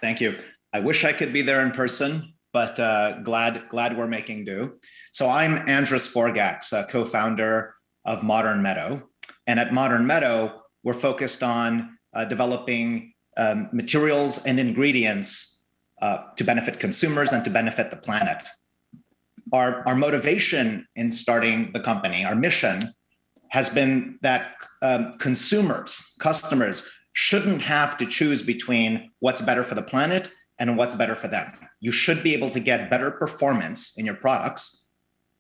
Thank you. I wish I could be there in person, but glad we're making do. So I'm Andras Forgacs, co-founder of Modern Meadow. And at Modern Meadow, we're focused on developing materials and ingredients to benefit consumers and to benefit the planet. Our motivation in starting the company, our mission, has been that customers, shouldn't have to choose between what's better for the planet and what's better for them. You should be able to get better performance in your products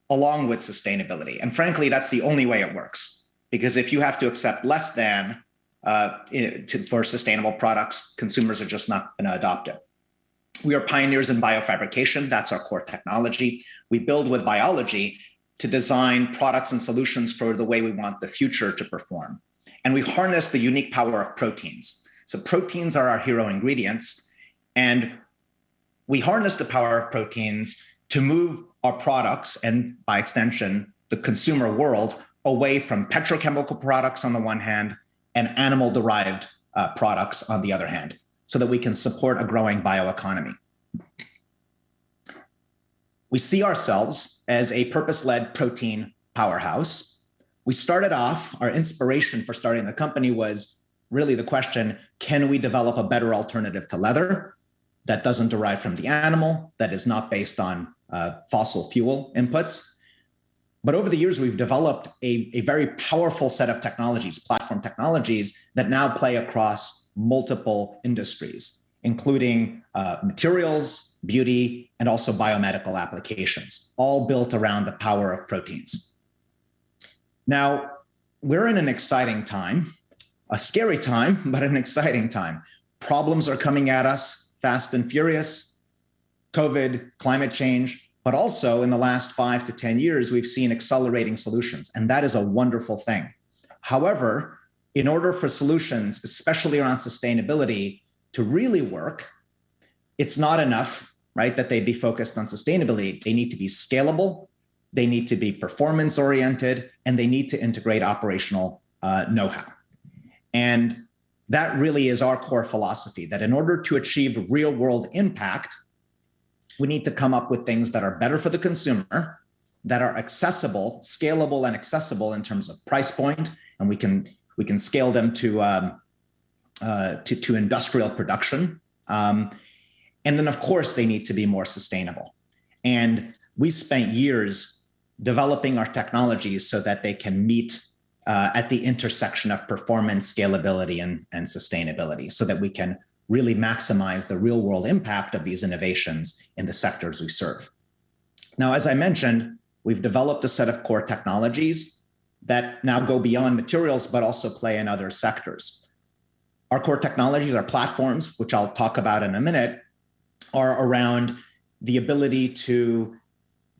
along with sustainability. And frankly, that's the only way it works. Because if you have to accept less than for sustainable products, consumers are just not going to adopt it. We are pioneers in biofabrication. That's our core technology. We build with biology to design products and solutions for the way we want the future to perform. And we harness the unique power of proteins. So proteins are our hero ingredients. And we harness the power of proteins to move our products and, by extension, the consumer world away from petrochemical products on the one hand and animal-derived products on the other hand, so that we can support a growing bioeconomy. We see ourselves as a purpose-led protein powerhouse. We started off, our inspiration for starting the company was really the question, can we develop a better alternative to leather that doesn't derive from the animal, that is not based on fossil fuel inputs? But over the years, we've developed a very powerful set of technologies, platform technologies, that now play across multiple industries, including materials, beauty, and also biomedical applications, all built around the power of proteins. Now, we're in an exciting time, a scary time, but an exciting time. Problems are coming at us fast and furious, COVID, climate change, but also in the last 5 to 10 years, we've seen accelerating solutions, and that is a wonderful thing. However, in order for solutions, especially around sustainability, to really work, it's not enough, right, that they be focused on sustainability. They need to be scalable, they need to be performance-oriented, and they need to integrate operational know-how. And that really is our core philosophy, that in order to achieve real-world impact, we need to come up with things that are better for the consumer, that are accessible, scalable and accessible in terms of price point, and we can scale them to industrial production. And then, of course, they need to be more sustainable. And we spent years developing our technologies so that they can meet at the intersection of performance, scalability, and sustainability, so that we can really maximize the real world impact of these innovations in the sectors we serve. Now, as I mentioned, we've developed a set of core technologies that now go beyond materials, but also play in other sectors. Our core technologies, our platforms, which I'll talk about in a minute, are around the ability to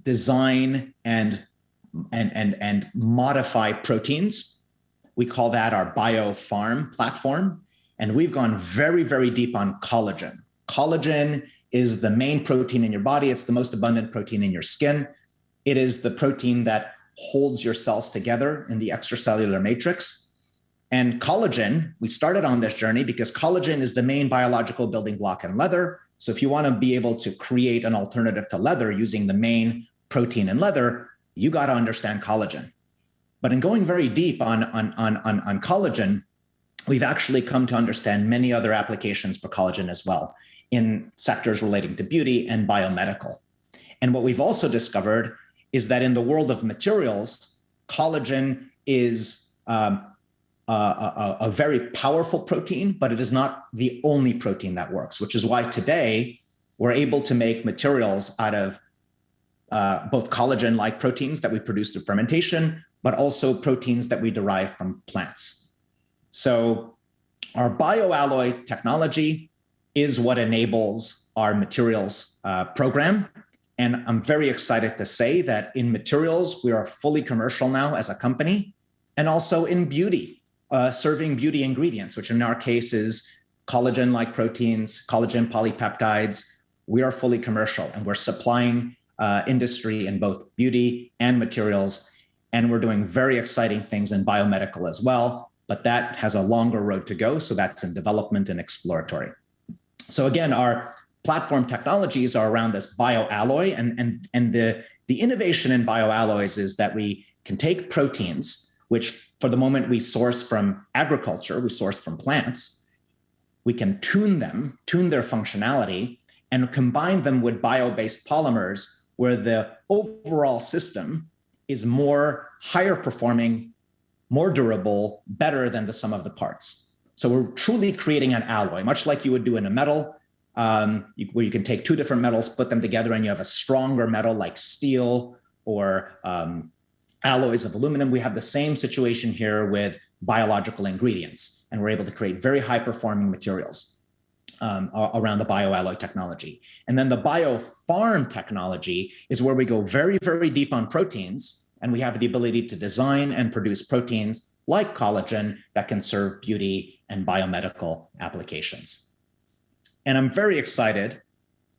design and modify proteins. We call that our BioFarm platform. And we've gone very, very deep on collagen. Collagen is the main protein in your body. It's the most abundant protein in your skin. It is the protein that holds your cells together in the extracellular matrix. And collagen, we started on this journey because collagen is the main biological building block in leather. So if you want to be able to create an alternative to leather using the main protein in leather, you got to understand collagen. But in going very deep on collagen, we've actually come to understand many other applications for collagen as well in sectors relating to beauty and biomedical. And what we've also discovered is that in the world of materials, collagen is a very powerful protein, but it is not the only protein that works, which is why today we're able to make materials out of both collagen-like proteins that we produce through fermentation, but also proteins that we derive from plants. So our bioalloy technology is what enables our materials program. And I'm very excited to say that in materials, we are fully commercial now as a company, and also in beauty, serving beauty ingredients, which in our case is collagen-like proteins, collagen polypeptides. We are fully commercial, and we're supplying industry in both beauty and materials. And we're doing very exciting things in biomedical as well, but that has a longer road to go. So that's in development and exploratory. So again, our platform technologies are around this bioalloy, and the innovation in bioalloys is that we can take proteins, which for the moment we source from agriculture, we source from plants, we can tune them, tune their functionality, and combine them with bio-based polymers where the overall system is more higher performing, more durable, better than the sum of the parts. So we're truly creating an alloy, much like you would do in a metal, where you can take two different metals, put them together, and you have a stronger metal like steel or alloys of aluminum. We have the same situation here with biological ingredients, and we're able to create very high performing materials around the bioalloy technology. And then the biofarm technology is where we go very, very deep on proteins, and we have the ability to design and produce proteins like collagen that can serve beauty and biomedical applications. And I'm very excited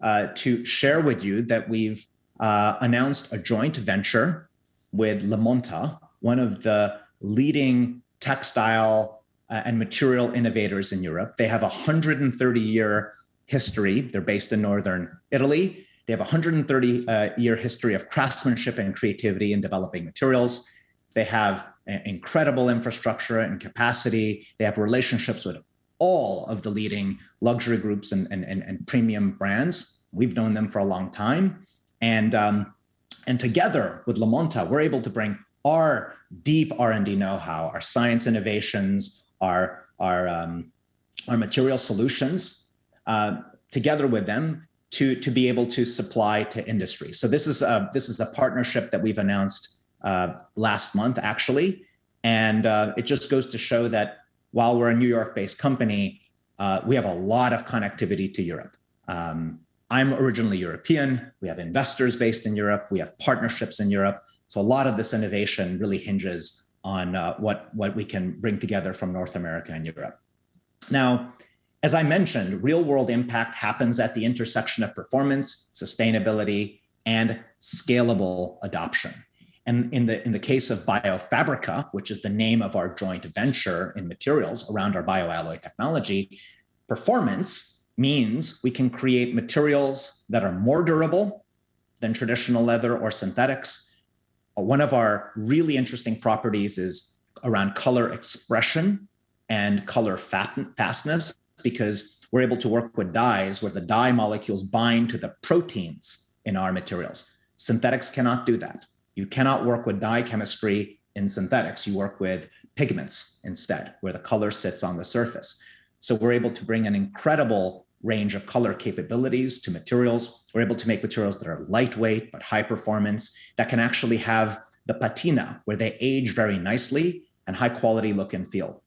to share with you that we've announced a joint venture with Lamonta, one of the leading textile and material innovators in Europe. They have a 130-year history. They're based in northern Italy. They have a 130-year history of craftsmanship and creativity in developing materials. They have incredible infrastructure and capacity. They have relationships with all of the leading luxury groups and premium brands. We've known them for a long time. And together with Lamonta, we're able to bring our deep R&D know-how, our science innovations, our material solutions together with them to be able to supply to industry. So this is a partnership that we've announced last month, actually, and it just goes to show that while we're a New York-based company, we have a lot of connectivity to Europe. I'm originally European. We have investors based in Europe. We have partnerships in Europe. So a lot of this innovation really hinges on what we can bring together from North America and Europe. Now, as I mentioned, real world impact happens at the intersection of performance, sustainability, and scalable adoption. And in the case of BioFabrica, which is the name of our joint venture in materials around our bioalloy technology, performance means we can create materials that are more durable than traditional leather or synthetics. One of our really interesting properties is around color expression and color fastness, because we're able to work with dyes where the dye molecules bind to the proteins in our materials. Synthetics cannot do that. You cannot work with dye chemistry in synthetics. You work with pigments instead, where the color sits on the surface. So we're able to bring an incredible range of color capabilities to materials. We're able to make materials that are lightweight but high performance, that can actually have the patina, where they age very nicely, and high quality look and feel.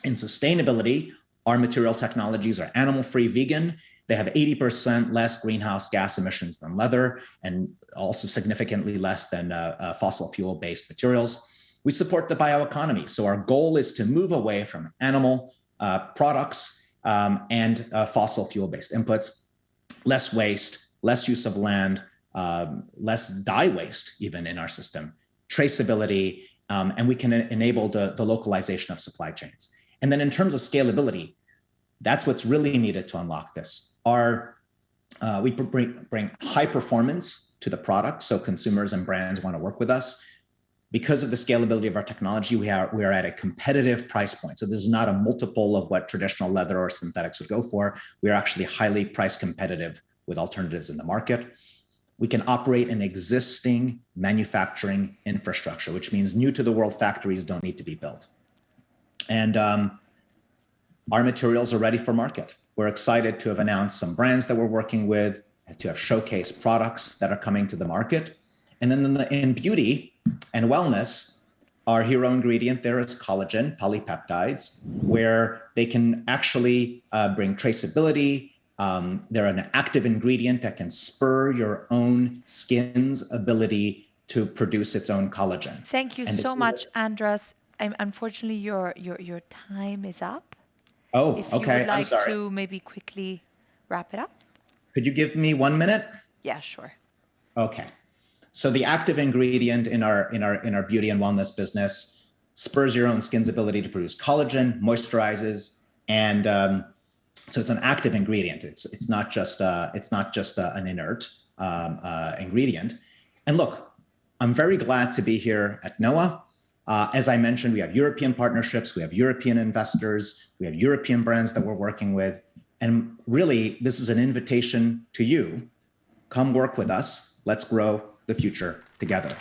In sustainability, our material technologies are animal-free, vegan. They have 80% less greenhouse gas emissions than leather, and also significantly less than fossil fuel-based materials. We support the bioeconomy. So our goal is to move away from animal products and fossil fuel-based inputs, less waste, less use of land, less dye waste even in our system, traceability, and we can enable the localization of supply chains. And then in terms of scalability, that's what's really needed to unlock this. We bring high performance to the product, so consumers and brands want to work with us. Because of the scalability of our technology, we are at a competitive price point. So this is not a multiple of what traditional leather or synthetics would go for. We are actually highly price competitive with alternatives in the market. We can operate an existing manufacturing infrastructure, which means new to the world factories don't need to be built. And our materials are ready for market. We're excited to have announced some brands that we're working with, and to have showcased products that are coming to the market. And then in beauty and wellness, our hero ingredient there is collagen, polypeptides, where they can actually bring traceability. They're an active ingredient that can spur your own skin's ability to produce its own collagen. Thank you so much, Andras. Unfortunately, your time is up. Oh, if you okay. would like I'm sorry. to maybe quickly wrap it up. Could you give me 1 minute? Yeah, sure. Okay. So the active ingredient in our beauty and wellness business spurs your own skin's ability to produce collagen, moisturizes, and So it's an active ingredient. It's not just an inert ingredient. And look, I'm very glad to be here at NOAH. As I mentioned, we have European partnerships, we have European investors, we have European brands that we're working with. And really, this is an invitation to you. Come work with us. Let's grow the future together.